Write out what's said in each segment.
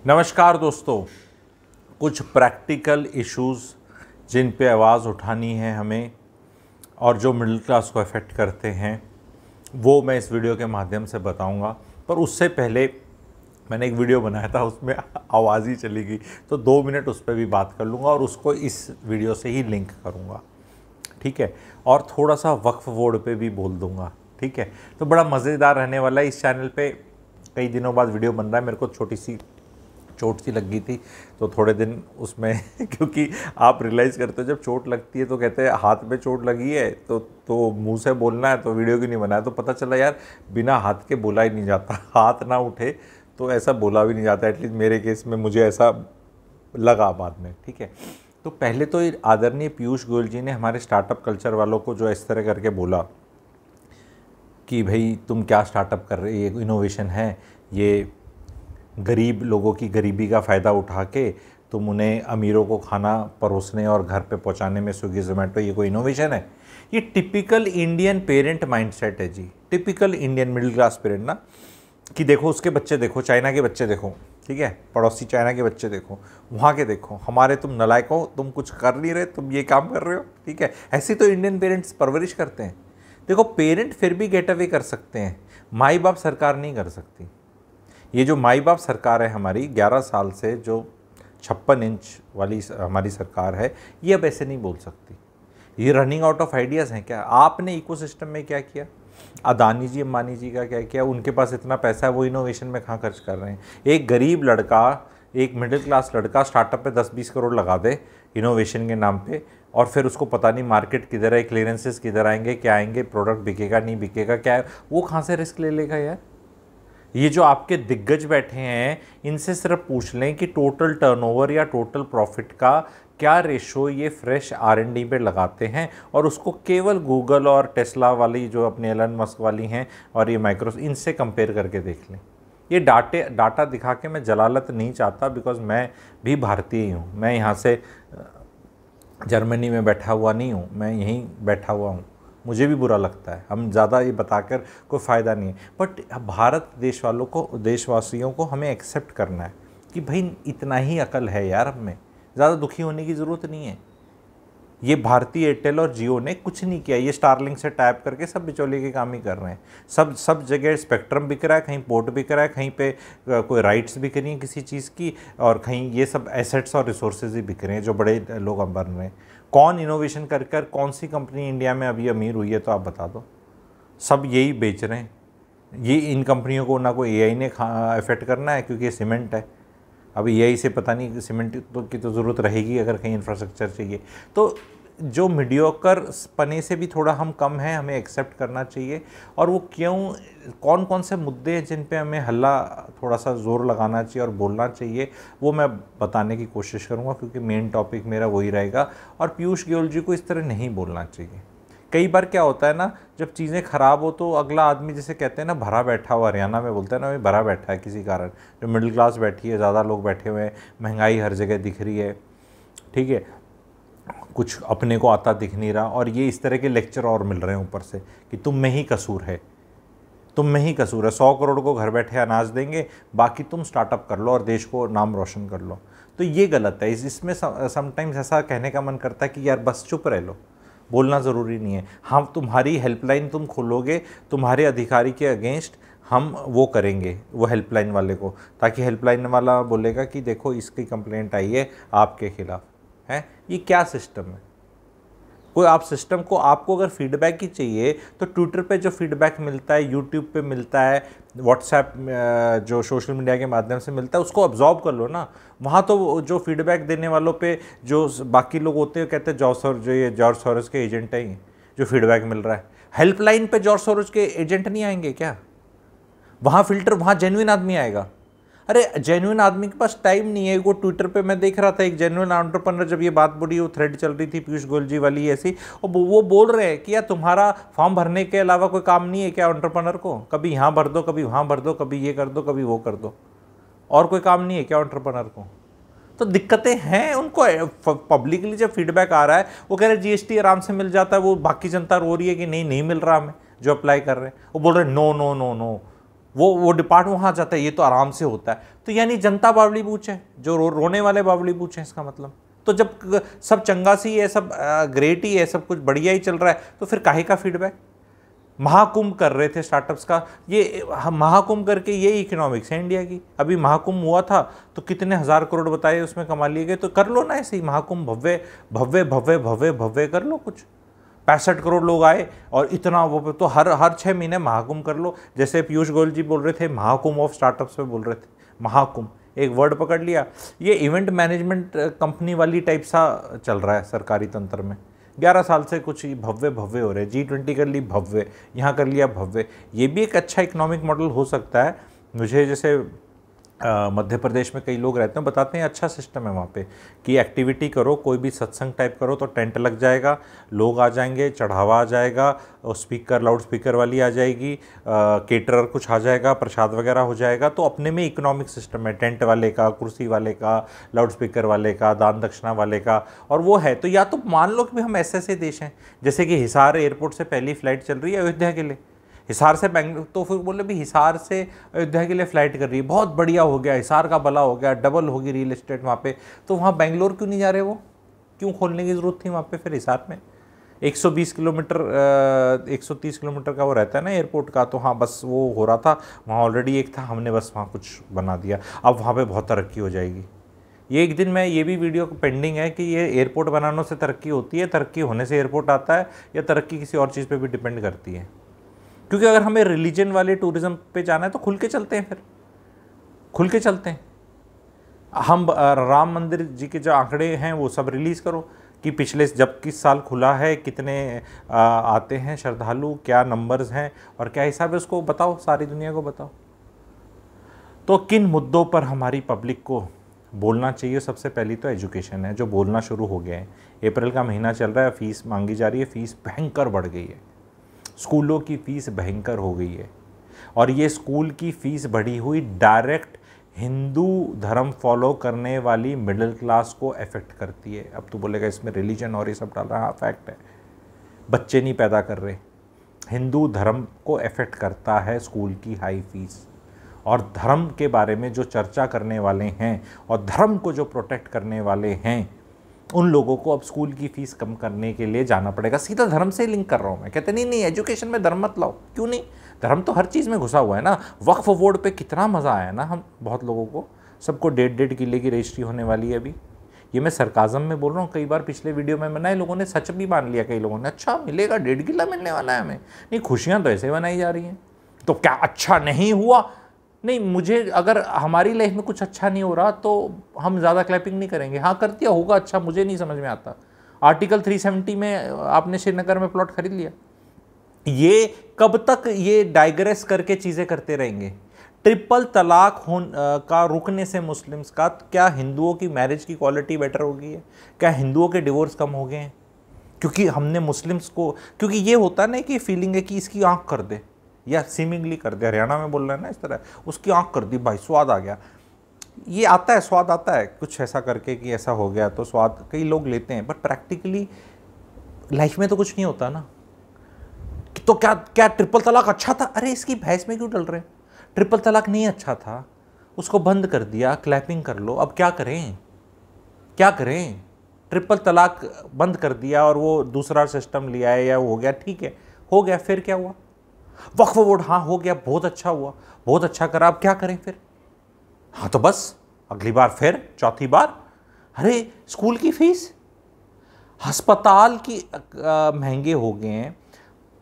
नमस्कार दोस्तों। कुछ प्रैक्टिकल इश्यूज़ जिन पे आवाज़ उठानी है हमें और जो मिडिल क्लास को अफेक्ट करते हैं वो मैं इस वीडियो के माध्यम से बताऊंगा। पर उससे पहले मैंने एक वीडियो बनाया था, उसमें आवाज़ ही चली गई, तो 2 मिनट उस पर भी बात कर लूँगा और उसको इस वीडियो से ही लिंक करूँगा, ठीक है। और थोड़ा सा वक्फ बोर्ड पे भी बोल दूँगा, ठीक है। तो बड़ा मज़ेदार रहने वाला है। इस चैनल पे कई दिनों बाद वीडियो बन रहा है। मेरे को छोटी सी चोट सी लग गई थी तो थोड़े दिन उसमें क्योंकि आप रियलाइज़ करते हो जब चोट लगती है तो कहते हैं हाथ में चोट लगी है तो मुंह से बोलना है, तो वीडियो क्यों नहीं बनाया। तो पता चला यार बिना हाथ के बोला ही नहीं जाता, हाथ ना उठे तो ऐसा बोला भी नहीं जाता। एटलीस्ट मेरे केस में मुझे ऐसा लगा बाद में, ठीक है। तो पहले तो आदरणीय पीयूष गोयल जी ने हमारे स्टार्टअप कल्चर वालों को जो इस तरह करके बोला कि भाई तुम क्या स्टार्टअप कर रहे, ये इनोवेशन है, ये गरीब लोगों की गरीबी का फ़ायदा उठा के तुम उन्हें अमीरों को खाना परोसने और घर पे पहुंचाने में स्विगी जोमेटो, ये कोई इनोवेशन है? ये टिपिकल इंडियन पेरेंट माइंडसेट है जी, typical Indian middle class parent ना, कि देखो उसके बच्चे देखो, चाइना के बच्चे देखो, ठीक है, पड़ोसी चाइना के बच्चे देखो, वहाँ के देखो, हमारे तुम नलायक हो, तुम कुछ कर नहीं रहे, तुम ये काम कर रहे हो, ठीक है। ऐसे तो इंडियन पेरेंट्स परवरिश करते हैं। देखो पेरेंट फिर भी गेट अवे कर सकते हैं, माई बाप सरकार नहीं कर सकती। ये जो माई बाप सरकार है हमारी 11 साल से, जो 56 इंच वाली हमारी सरकार है, ये अब ऐसे नहीं बोल सकती। ये रनिंग आउट ऑफ आइडियाज़ हैं क्या? आपने इकोसिस्टम में क्या किया? अदानी जी अंबानी जी का क्या किया? उनके पास इतना पैसा है, वो इनोवेशन में कहाँ खर्च कर रहे हैं? एक गरीब लड़का, एक मिडिल क्लास लड़का स्टार्टअप पे 10-20 करोड़ लगा दे इनोवेशन के नाम पे, और फिर उसको पता नहीं मार्केट किधर है, क्लियरेंसेस किधर आएंगे, क्या आएंगे, प्रोडक्ट बिकेगा नहीं बिकेगा, क्या है, वो कहाँ से रिस्क ले लेगा यार? ये जो आपके दिग्गज बैठे हैं इनसे सिर्फ पूछ लें कि टोटल टर्नओवर या टोटल प्रॉफिट का क्या रेशो ये फ्रेश R&D पे लगाते हैं, और उसको केवल गूगल और टेस्ला वाली जो अपने एलन मस्क वाली हैं और ये माइक्रोसॉफ्ट, इनसे कंपेयर करके देख लें। ये डाटा दिखा के मैं जलालत नहीं चाहता, बिकॉज मैं भी भारतीय ही हूँ। मैं यहाँ से जर्मनी में बैठा हुआ नहीं हूँ, मैं यहीं बैठा हुआ हूँ। मुझे भी बुरा लगता है, हम ज़्यादा ये बताकर कोई फ़ायदा नहीं है। बट भारत देश वालों को, देशवासियों को हमें एक्सेप्ट करना है कि भाई इतना ही अकल है यार, हम में ज़्यादा दुखी होने की ज़रूरत नहीं है। ये भारती एयरटेल और जियो ने कुछ नहीं किया, ये स्टारलिंक से टाइप करके सब बिचौलिए के काम ही कर रहे हैं। सब जगह स्पेक्ट्रम बिक रहा है, कहीं पोर्ट बिक रहा है, कहीं पे कोई राइट्स बिक रही हैं किसी चीज़ की, और कहीं ये सब एसेट्स और रिसोर्सेज ही बिक रहे हैं जो बड़े लोग अब बन रहे हैं। कौन इनोवेशन कर कर कौन सी कंपनी इंडिया में अभी अमीर हुई है, तो आप बता दो। सब यही बेच रहे हैं। ये इन कंपनियों को ना कोई AI ने इफेक्ट करना है, क्योंकि ये सीमेंट है। अब AI से पता नहीं, सीमेंट की तो ज़रूरत रहेगी अगर कहीं इंफ्रास्ट्रक्चर चाहिए। तो जो मीडियोकर पने से भी थोड़ा हम कम हैं, हमें एक्सेप्ट करना चाहिए। और वो क्यों, कौन कौन से मुद्दे हैं जिन पे हमें हल्ला थोड़ा सा ज़ोर लगाना चाहिए और बोलना चाहिए, वो मैं बताने की कोशिश करूँगा, क्योंकि मेन टॉपिक मेरा वही रहेगा। और पीयूष गोयल जी को इस तरह नहीं बोलना चाहिए। कई बार क्या होता है ना, जब चीज़ें ख़राब हो तो अगला आदमी, जैसे कहते हैं ना भरा बैठा हुआ, हरियाणा में बोलते हैं ना, भरा बैठा है किसी कारण, जो मिडिल क्लास बैठी है, ज़्यादा लोग बैठे हुए हैं, महंगाई हर जगह दिख रही है, ठीक है, कुछ अपने को आता दिख नहीं रहा, और ये इस तरह के लेक्चर और मिल रहे हैं ऊपर से कि तुम में ही कसूर है, तुम में ही कसूर है। 100 करोड़ को घर बैठे अनाज देंगे, बाकी तुम स्टार्टअप कर लो और देश को नाम रोशन कर लो। तो ये गलत है। इसमें समटाइम्स ऐसा कहने का मन करता है कि यार बस चुप रह लो, बोलना ज़रूरी नहीं है। हम तुम्हारी हेल्पलाइन तुम खोलोगे, तुम्हारे अधिकारी के अगेंस्ट हम वो करेंगे, वो हेल्पलाइन वाले को, ताकि हेल्पलाइन वाला बोलेगा कि देखो इसकी कंप्लेंट आई है आपके खिलाफ, है। ये क्या सिस्टम है? कोई आप सिस्टम को, आपको अगर फीडबैक ही चाहिए तो ट्विटर पे जो फीडबैक मिलता है, यूट्यूब पे मिलता है, व्हाट्सएप जो सोशल मीडिया के माध्यम से मिलता है, उसको अब्जॉर्ब कर लो ना। वहाँ तो जो फीडबैक देने वालों पे जो बाकी लोग होते हैं, कहते हैं जॉर्ज सोरोस के एजेंट हैं जो फीडबैक मिल रहा है। हेल्पलाइन पे जॉर्ज सोरोस के एजेंट नहीं आएंगे क्या? वहाँ फिल्टर, वहाँ जेन्युइन आदमी आएगा। अरे जेन्युइन आदमी के पास टाइम नहीं है। वो ट्विटर पे मैं देख रहा था, एक जेन्युइन एंटरप्रेन्योर, जब ये बात बड़ी वो थ्रेड चल रही थी पीयूष गोयल जी वाली ऐसी, और वो बोल रहे हैं कि यार तुम्हारा फॉर्म भरने के अलावा कोई काम नहीं है क्या एंटरप्रेन्योर को? कभी यहाँ भर दो, कभी वहाँ भर दो, कभी ये कर दो, कभी वो कर दो, और कोई काम नहीं है क्या एंटरप्रेन्योर को? तो दिक्कतें हैं उनको। पब्लिकली जब फीडबैक आ रहा है, वो कह रहे GST आराम से मिल जाता है, वो बाकी जनता रो रही है कि नहीं मिल रहा हमें जो अप्लाई कर रहे हैं। वो बोल रहे हैं नो नो नो नो, वो डिपार्टमेंट वहाँ जाता है, ये तो आराम से होता है। तो यानी जनता बावली बूच है, जो रोने वाले बावली बूच हैं इसका मतलब। तो जब सब चंगा सी है, सब ग्रेट ही है, सब कुछ बढ़िया ही चल रहा है, तो फिर काहे का फीडबैक। महाकुंभ कर रहे थे स्टार्टअप्स का, ये महाकुंभ करके ये इकोनॉमिक्स है इंडिया की। अभी महाकुंभ हुआ था तो कितने हज़ार करोड़ बताए उसमें कमा लिए गए। तो कर लो ना ऐसे ही महाकुंभ, भव्य भव्य भव्य भव्य भव्य कर लो कुछ। 65 करोड़ लोग आए और इतना वो, तो हर 6 महीने महाकुंभ कर लो। जैसे पीयूष गोयल जी बोल रहे थे महाकुंभ ऑफ स्टार्टअप्स पे बोल रहे थे, महाकुंभ एक वर्ड पकड़ लिया। ये इवेंट मैनेजमेंट कंपनी वाली टाइप सा चल रहा है सरकारी तंत्र में। 11 साल से कुछ भव्य भव्य हो रहे, G20 कर ली भव्य, यहाँ कर लिया भव्य। ये भी एक अच्छा इकोनॉमिक मॉडल हो सकता है। मुझे जैसे मध्य प्रदेश में कई लोग रहते हैं, बताते हैं अच्छा सिस्टम है वहाँ पे कि एक्टिविटी करो, कोई भी सत्संग टाइप करो तो टेंट लग जाएगा, लोग आ जाएंगे, चढ़ावा आ जाएगा, और स्पीकर लाउड स्पीकर वाली आ जाएगी, केटरर कुछ आ जाएगा, प्रसाद वगैरह हो जाएगा। तो अपने में इकोनॉमिक सिस्टम है, टेंट वाले का, कुर्सी वाले का, लाउड स्पीकर वाले का, दान दक्षिणा वाले का, और वो है। तो या तो मान लो कि हम ऐसे देश हैं, जैसे कि हिसार एयरपोर्ट से पहली फ़्लाइट चल रही है अयोध्या के लिए, हिसार से बेंगलुरु, तो फिर बोले भी हिसार से अयोध्या के लिए फ़्लाइट कर रही है, बहुत बढ़िया हो गया, हिसार का भला हो गया, डबल होगी रियल एस्टेट वहाँ पे। तो वहाँ बेंगलोर क्यों नहीं जा रहे, वो क्यों खोलने की ज़रूरत थी वहाँ पे फिर हिसार में। 120 किलोमीटर 130 किलोमीटर का वो रहता है ना एयरपोर्ट का, तो हाँ बस वो हो रहा था, वहाँ ऑलरेडी एक था, हमने बस वहाँ कुछ बना दिया, अब वहाँ पर बहुत तरक्की हो जाएगी। ये एक दिन में ये भी वीडियो पेंडिंग है कि ये एयरपोर्ट बनाने से तरक्की होती है, तरक्की होने से एयरपोर्ट आता है, या तरक्की किसी और चीज़ पे भी डिपेंड करती है। क्योंकि अगर हमें रिलीजन वाले टूरिज्म पे जाना है तो खुल के चलते हैं, फिर खुल के चलते हैं हम। राम मंदिर जी के जो आंकड़े हैं वो सब रिलीज़ करो कि पिछले जब किस साल खुला है, कितने आते हैं श्रद्धालु, क्या नंबर्स हैं और क्या हिसाब है, उसको बताओ, सारी दुनिया को बताओ। तो किन मुद्दों पर हमारी पब्लिक को बोलना चाहिए? सबसे पहली तो एजुकेशन है, जो बोलना शुरू हो गया है। अप्रैल का महीना चल रहा है, फीस मांगी जा रही है, फीस भयंकर बढ़ गई है, स्कूलों की फ़ीस भयंकर हो गई है। और ये स्कूल की फ़ीस बढ़ी हुई डायरेक्ट हिंदू धर्म फॉलो करने वाली मिडिल क्लास को अफेक्ट करती है। अब तो बोलेगा इसमें रिलीजन और ये सब डाल रहा है, हाँ फैक्ट है, बच्चे नहीं पैदा कर रहे। हिंदू धर्म को अफेक्ट करता है स्कूल की हाई फीस। और धर्म के बारे में जो चर्चा करने वाले हैं और धर्म को जो प्रोटेक्ट करने वाले हैं, उन लोगों को अब स्कूल की फ़ीस कम करने के लिए जाना पड़ेगा। सीधा धर्म से लिंक कर रहा हूँ मैं, कहते नहीं एजुकेशन में धर्म मत लाओ। क्यों नहीं, धर्म तो हर चीज़ में घुसा हुआ है ना। वक्फ बोर्ड पे कितना मज़ा आया ना, हम बहुत लोगों को, सबको 1.5 किले की रजिस्ट्री होने वाली है अभी। ये मैं सरकाज़म में बोल रहा हूँ, कई बार पिछले वीडियो में बनाए, लोगों ने सच भी मान लिया, कई लोगों ने, अच्छा मिलेगा, 1.5 किला मिलने वाला है हमें। नहीं, खुशियाँ तो ऐसे बनाई जा रही हैं, तो क्या अच्छा नहीं हुआ? नहीं, मुझे अगर हमारी लाइफ में कुछ अच्छा नहीं हो रहा तो हम ज़्यादा क्लैपिंग नहीं करेंगे। हाँ, कर दिया होगा अच्छा, मुझे नहीं समझ में आता। आर्टिकल 370 में आपने श्रीनगर में प्लॉट खरीद लिया, ये कब तक ये डाइग्रेस करके चीज़ें करते रहेंगे? ट्रिपल तलाक का रुकने से मुस्लिम्स का, क्या हिंदुओं की मैरिज की क्वालिटी बेटर हो गई है? क्या हिंदुओं के डिवोर्स कम हो गए हैं? क्योंकि हमने मुस्लिम्स को, क्योंकि ये होता ना कि फीलिंग है कि इसकी आँख कर दे, या सीमिंगली कर दिया, हरियाणा में बोल रहे हैं ना इस तरह, उसकी आंख कर दी भाई, स्वाद आ गया। ये आता है, स्वाद आता है कुछ ऐसा करके कि ऐसा हो गया, तो स्वाद कई लोग लेते हैं, बट प्रैक्टिकली लाइफ में तो कुछ नहीं होता ना। तो क्या ट्रिपल तलाक अच्छा था? अरे इसकी बहस में क्यों डल रहे हैं? ट्रिपल तलाक नहीं अच्छा था, उसको बंद कर दिया, क्लैपिंग कर लो। अब क्या करें, क्या करें? ट्रिपल तलाक बंद कर दिया और वो दूसरा सिस्टम लिया है, या हो गया, ठीक है, हो गया, फिर क्या हुआ? वक्फ बोर्ड, हाँ हो गया, बहुत अच्छा हुआ, बहुत अच्छा करा, अब क्या करें फिर? हाँ तो बस अगली बार फिर, चौथी बार। अरे स्कूल की फीस, अस्पताल की महंगे हो गए हैं,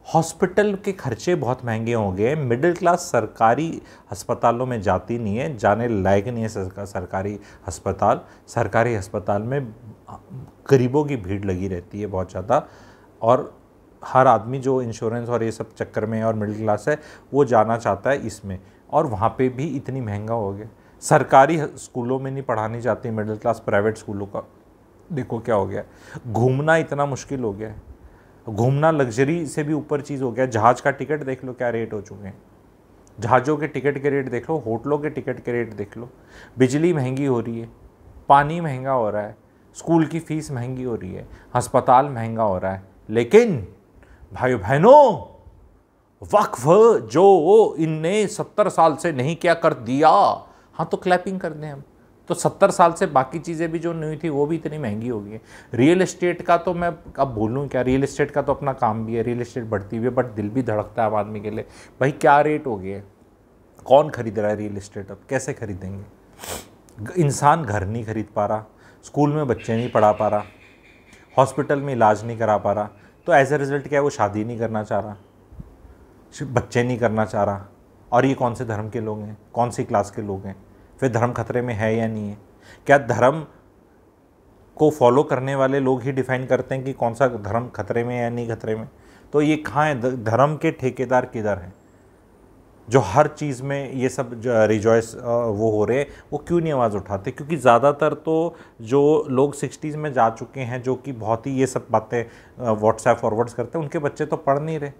हॉस्पिटल के खर्चे बहुत महंगे हो गए। मिडिल क्लास सरकारी अस्पतालों में जाती नहीं है, जाने लायक नहीं है सरकारी अस्पताल। सरकारी अस्पताल में गरीबों की भीड़ लगी रहती है बहुत ज़्यादा, और हर आदमी जो इंश्योरेंस और ये सब चक्कर में और मिडिल क्लास है, वो जाना चाहता है इसमें, और वहाँ पे भी इतनी महंगा हो गया। सरकारी स्कूलों में नहीं पढ़ानी चाहती मिडिल क्लास, प्राइवेट स्कूलों का देखो क्या हो गया। घूमना इतना मुश्किल हो गया है, घूमना लग्जरी से भी ऊपर चीज़ हो गया। जहाज़ का टिकट देख लो क्या रेट हो चुके हैं, जहाज़ों के टिकट के रेट देख लो, होटलों के टिकट के रेट देख लो। बिजली महंगी हो रही है, पानी महंगा हो रहा है, स्कूल की फ़ीस महंगी हो रही है, अस्पताल महंगा हो रहा है। लेकिन भाई बहनों, वक्फ जो इनने 70 साल से नहीं क्या कर दिया, हाँ तो क्लैपिंग कर दें हम। तो 70 साल से बाकी चीज़ें भी जो नहीं हुई थी वो भी इतनी महंगी हो गई है। रियल एस्टेट का तो मैं अब बोलूँ क्या, रियल एस्टेट का तो अपना काम भी है, रियल एस्टेट बढ़ती हुई है, बट दिल भी धड़कता है आम आदमी के लिए। भाई क्या रेट हो गए, कौन खरीद रहा है रियल एस्टेट, अब कैसे खरीदेंगे। इंसान घर नहीं खरीद पा रहा, स्कूल में बच्चे नहीं पढ़ा पा रहा, हॉस्पिटल में इलाज नहीं करा पा रहा, तो एज ए रिज़ल्ट क्या है, वो शादी नहीं करना चाह रहा, बच्चे नहीं करना चाह रहा। और ये कौन से धर्म के लोग हैं, कौन सी क्लास के लोग हैं, फिर धर्म खतरे में है या नहीं है। क्या धर्म को फॉलो करने वाले लोग ही डिफाइन करते हैं कि कौन सा धर्म खतरे में है या नहीं खतरे में। तो ये कहाँ है, धर्म के ठेकेदार किधर हैं जो हर चीज़ में ये सब रिजॉइस वो हो रहे हैं, वो क्यों नहीं आवाज़ उठाते। क्योंकि ज़्यादातर तो जो लोग 60s में जा चुके हैं, जो कि बहुत ही ये सब बातें व्हाट्सएप फॉरवर्ड्स करते हैं, उनके बच्चे तो पढ़ नहीं रहे,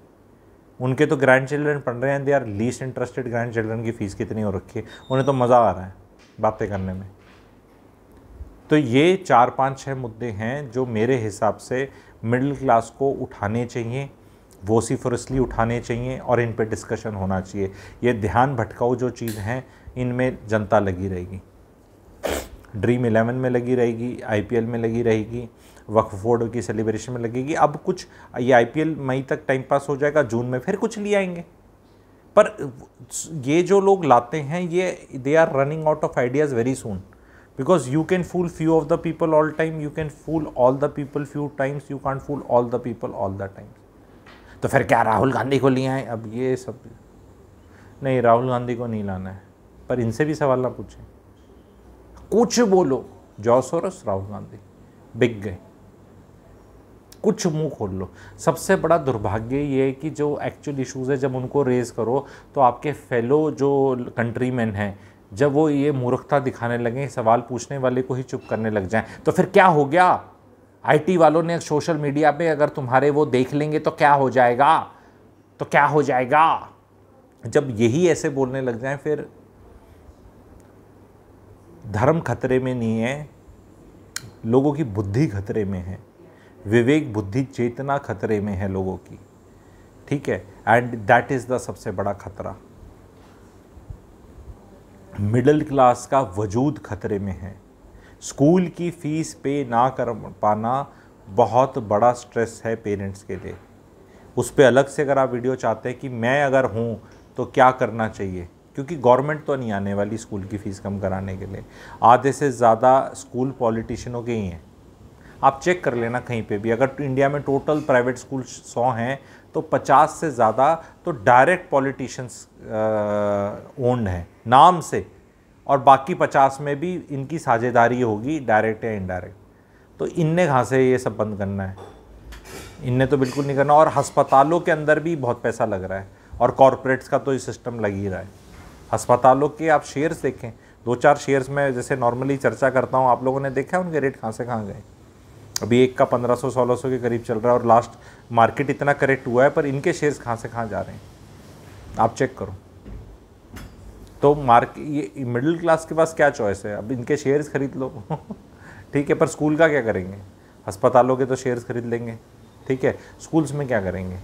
उनके तो ग्रैंड चिल्ड्रन पढ़ रहे हैं। They are least interested, grand children की फ़ीस कितनी हो रखी है, उन्हें तो मज़ा आ रहा है बातें करने में। तो ये 4-5-6 मुद्दे हैं जो मेरे हिसाब से मिडिल क्लास को उठाने चाहिए, वोसिफरसली उठाने चाहिए और इन पे डिस्कशन होना चाहिए। ये ध्यान भटकाऊ जो चीज़ हैं, इनमें जनता लगी रहेगी, ड्रीम 11 में लगी रहेगी, IPL में लगी रहेगी, वक्फ बोर्ड की सेलिब्रेशन में लगेगी। अब कुछ ये IPL मई तक टाइम पास हो जाएगा, जून में फिर कुछ ले आएंगे। पर ये जो लोग लाते हैं, ये they are running out of ideas very soon, because you can fool few of the people all time, you can fool all the people few times, you can't fool all the people all the times. तो फिर क्या राहुल गांधी को लिए आए, अब ये सब नहीं, राहुल गांधी को नहीं लाना है, पर इनसे भी सवाल ना पूछें, कुछ बोलो, जॉर्ज सोरोस, राहुल गांधी बिक गए, कुछ मुंह खोल लो। सबसे बड़ा दुर्भाग्य ये है कि जो एक्चुअल इश्यूज़ है, जब उनको रेज़ करो तो आपके फेलो जो कंट्रीमैन हैं, जब वो ये मूर्खता दिखाने लगें, सवाल पूछने वाले को ही चुप करने लग जाएं, तो फिर क्या हो गया। IT वालों ने सोशल मीडिया पे अगर तुम्हारे वो देख लेंगे तो क्या हो जाएगा, तो क्या हो जाएगा। जब यही ऐसे बोलने लग जाएं, फिर धर्म खतरे में नहीं है, लोगों की बुद्धि खतरे में है, विवेक बुद्धि चेतना खतरे में है लोगों की, ठीक है। एंड दैट इज़ द सबसे बड़ा खतरा। मिडिल क्लास का वजूद खतरे में है। स्कूल की फ़ीस पे ना कर पाना बहुत बड़ा स्ट्रेस है पेरेंट्स के लिए। उस पे अलग से अगर आप वीडियो चाहते हैं कि मैं अगर हूँ तो क्या करना चाहिए, क्योंकि गवर्नमेंट तो नहीं आने वाली स्कूल की फ़ीस कम कराने के लिए। आधे से ज़्यादा स्कूल पॉलिटिशियनों के ही हैं। आप चेक कर लेना कहीं पे भी, अगर इंडिया में टोटल प्राइवेट स्कूल 100 हैं तो 50 से ज़्यादा तो डायरेक्ट पॉलिटिशियंस ओन्ड हैं नाम से, और बाकी 50 में भी इनकी साझेदारी होगी, डायरेक्ट या इनडायरेक्ट। तो इनने कहाँ से ये सब बंद करना है, इनने तो बिल्कुल नहीं करना। और अस्पतालों के अंदर भी बहुत पैसा लग रहा है, और कॉरपोरेट्स का तो ये सिस्टम लग ही रहा है। अस्पतालों के आप शेयर्स देखें, 2-4 शेयर्स में जैसे नॉर्मली चर्चा करता हूँ, आप लोगों ने देखा है उनके रेट कहाँ से कहाँ गए। अभी एक का 1500-1600 के करीब चल रहा है, और लास्ट मार्केट इतना करेक्ट हुआ है, पर इनके शेयर्स कहाँ से कहाँ जा रहे हैं आप चेक करो। तो ये मिडिल क्लास के पास क्या चॉइस है, अब इनके शेयर्स खरीद लो ठीक है, पर स्कूल का क्या करेंगे। अस्पतालों के तो शेयर्स खरीद लेंगे, ठीक है, स्कूल्स में क्या करेंगे।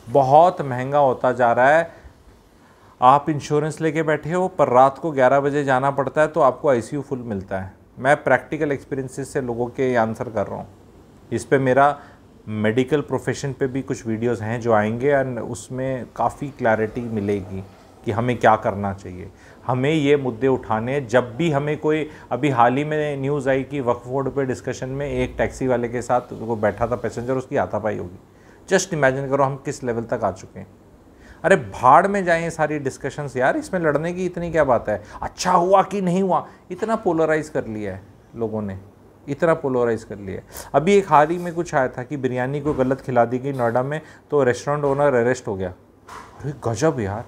बहुत महंगा होता जा रहा है। आप इंश्योरेंस लेके बैठे हो, पर रात को 11 बजे जाना पड़ता है तो आपको ICU फुल मिलता है। मैं प्रैक्टिकल एक्सपीरियंसेस से लोगों के आंसर कर रहा हूँ। इस पे मेरा मेडिकल प्रोफेशन पे भी कुछ वीडियोस हैं जो आएंगे, और उसमें काफ़ी क्लैरिटी मिलेगी कि हमें क्या करना चाहिए। हमें ये मुद्दे उठाने, जब भी हमें कोई, अभी हाल ही में न्यूज़ आई कि वक्फ बोर्ड पे डिस्कशन में एक टैक्सी वाले के साथ वो बैठा था पैसेंजर, उसकी हाथापाई होगी। जस्ट इमेजिन करो हम किस लेवल तक आ चुके हैं। अरे भाड़ में जाएं सारी डिस्कशंस यार, इसमें लड़ने की इतनी क्या बात है। अच्छा हुआ कि नहीं हुआ, इतना पोलराइज़ कर लिया है लोगों ने, इतना पोलराइज़ कर लिया है। अभी एक हाल ही में कुछ आया था कि बिरयानी को गलत खिला दी गई नोएडा में, तो रेस्टोरेंट ओनर अरेस्ट हो गया। अरे गजब यार,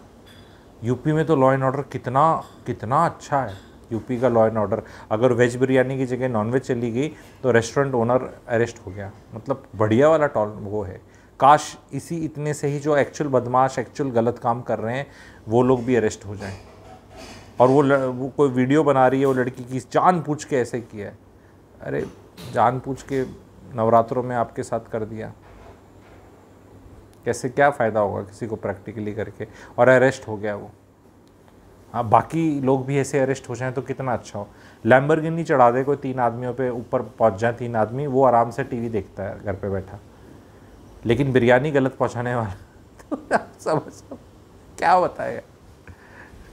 यूपी में तो लॉ एंड ऑर्डर कितना अच्छा है। यूपी का लॉ एंड ऑर्डर, अगर वेज बिरयानी की जगह नॉनवेज चली गई तो रेस्टोरेंट ओनर अरेस्ट हो गया। मतलब बढ़िया वाला वो है। काश इसी इतने से ही जो एक्चुअल बदमाश, एक्चुअल गलत काम कर रहे हैं, वो लोग भी अरेस्ट हो जाएं। और वो कोई वीडियो बना रही है वो लड़की की, जानबूझ के ऐसे किया है। अरे जानबूझ के नवरात्रों में आपके साथ कर दिया, कैसे क्या फ़ायदा होगा किसी को प्रैक्टिकली करके, और अरेस्ट हो गया वो। हाँ, बाकी लोग भी ऐसे अरेस्ट हो जाएं तो कितना अच्छा हो। लैम्बोर्गिनी चढ़ा दे कोई 3 आदमियों पे, ऊपर पहुंच जाए 3 आदमी, वो आराम से टीवी देखता है घर पे बैठा। लेकिन बिरयानी गलत पहुंचाने वाला तो आप समझ क्या बताए,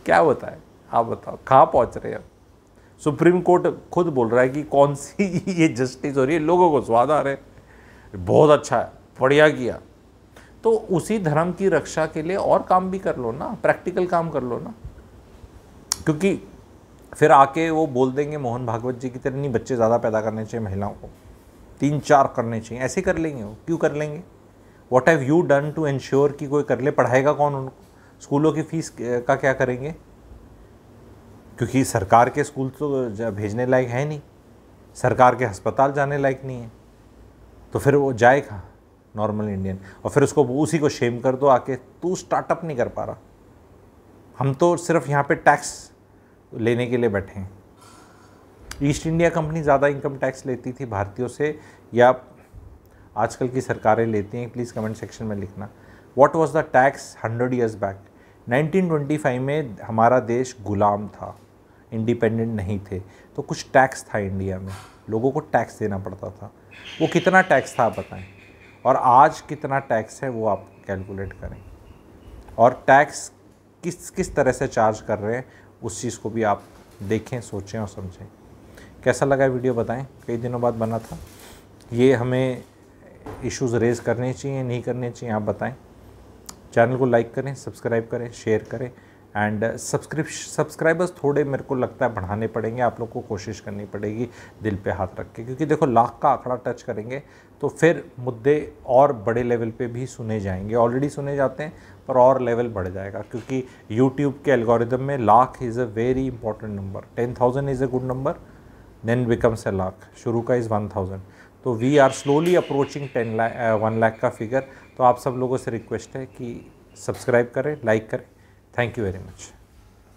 क्या बताए आप बताओ, कहाँ पहुंच रहे हैं। सुप्रीम कोर्ट खुद बोल रहा है कि कौन सी ये जस्टिस हो रही है, लोगों को स्वाद आ रहे, बहुत अच्छा है, बढ़िया किया। तो उसी धर्म की रक्षा के लिए और काम भी कर लो ना, प्रैक्टिकल काम कर लो ना, क्योंकि फिर आके वो बोल देंगे मोहन भागवत जी की तरह नहीं बच्चे ज़्यादा पैदा करने चाहिए महिलाओं को, 3-4 करने चाहिए, ऐसे कर लेंगे वो, क्यों कर लेंगे। What have you done to ensure कि कोई कर ले। पढ़ाएगा कौन उनको, स्कूलों की फीस का क्या करेंगे, क्योंकि सरकार के स्कूल तो भेजने लायक है नहीं, सरकार के अस्पताल जाने लायक नहीं है, तो फिर वो जाए कहाँ नॉर्मल इंडियन। और फिर उसको उसी को शेम कर दो आके, तू स्टार्टअप नहीं कर पा रहा। हम तो सिर्फ यहाँ पे टैक्स लेने के लिए बैठे हैं। ईस्ट इंडिया कंपनी ज़्यादा इनकम टैक्स लेती थी भारतीयों से, या आजकल की सरकारें लेती हैं, प्लीज़ कमेंट सेक्शन में लिखना। What was the tax 100 years back. 1925 में हमारा देश गुलाम था, इंडिपेंडेंट नहीं थे, तो कुछ टैक्स था इंडिया में, लोगों को टैक्स देना पड़ता था। वो कितना टैक्स था आप बताएं, और आज कितना टैक्स है वो आप कैलकुलेट करें, और टैक्स किस तरह से चार्ज कर रहे हैं उस चीज़ को भी आप देखें, सोचें और समझें। कैसा लगा वीडियो बताएं, कई दिनों बाद बना था। ये हमें इश्यूज़ रेज़ करने चाहिए, नहीं करने चाहिए, आप बताएं। चैनल को लाइक करें, सब्सक्राइब करें, शेयर करें, एंड सब्सक्राइबर्स थोड़े मेरे को लगता है बढ़ाने पड़ेंगे, आप लोग को कोशिश करनी पड़ेगी दिल पे हाथ रख के, क्योंकि देखो लाख का आंकड़ा टच करेंगे तो फिर मुद्दे और बड़े लेवल पे भी सुने जाएंगे, ऑलरेडी सुने जाते हैं पर और लेवल बढ़ जाएगा, क्योंकि यूट्यूब के एल्गोरिदम में lakh is a very important number. 10,000 is a good number, then becomes a lakh, शुरू का इज़ 1,000। तो we are slowly approaching 1 lakh का फिगर। तो आप सब लोगों से रिक्वेस्ट है कि सब्सक्राइब करें, लाइक करें। Thank you very much.